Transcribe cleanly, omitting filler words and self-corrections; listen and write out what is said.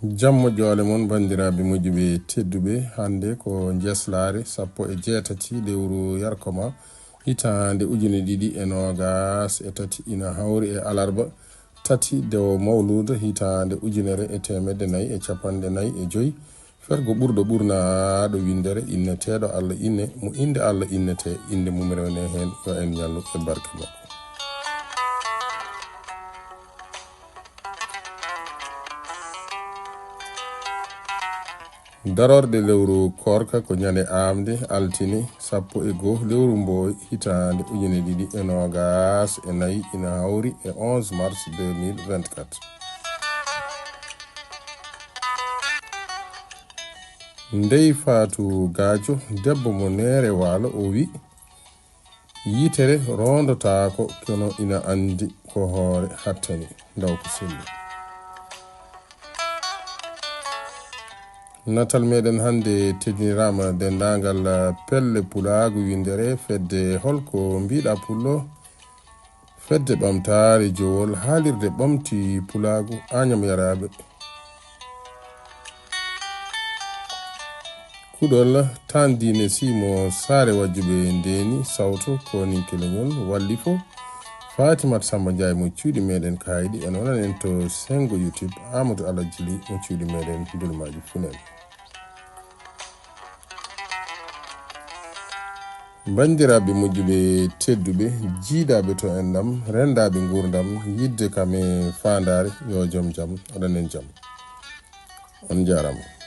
Jammo jole mon bandiraɓe moƴƴuɓe tedduɓe hande ko jeslare sappo e jeetati lewru yarkoma hitande ujune ɗiɗi e nogas e tati ina hawri e alarba tati dewo mawluda hitande ujunere e temedde nayyi e capanɗe nayyi e joyi fergo ɓurɗo ɓurna ɗo windere inneteɗo Allah inne mo inde Allah innete inde mum rewne hen yo en ñallu e barke makko. Darorde lewru korka ko ñande amde altine sappo e go lewru mboy hitande ujune ɗiɗi e nogas e nayyi ina hawri e 11 mars 2024. Ndey Fatou Gadio debbo mo nere walo o wi yitere rondotako kono ina andi ko hoore hattani daw ko selli. Natal meɗen hande tedinirama dendagal pelle pulagu windere fedde holko mbiɗa pullo fedde ɓamtare jowol haalirde ɓamti pulagu añam yaraɓe kuɗol tandine simo sare wajjuɓe ndeni sawto koninkeleñol walli fo Fatimat Samba Ndiaye mo cuuɗi meɗen kayɗi en onan en to sengo YouTube Amadou Alajili mo cuuɗi meɗen dulmaji funen. Bandiraɓe moƴƴuɓe tedduɓe jiidaɓe to endam rendaɓe gurdam yidde kam e fandare yo joom jaam oɗon en jaam on jarama.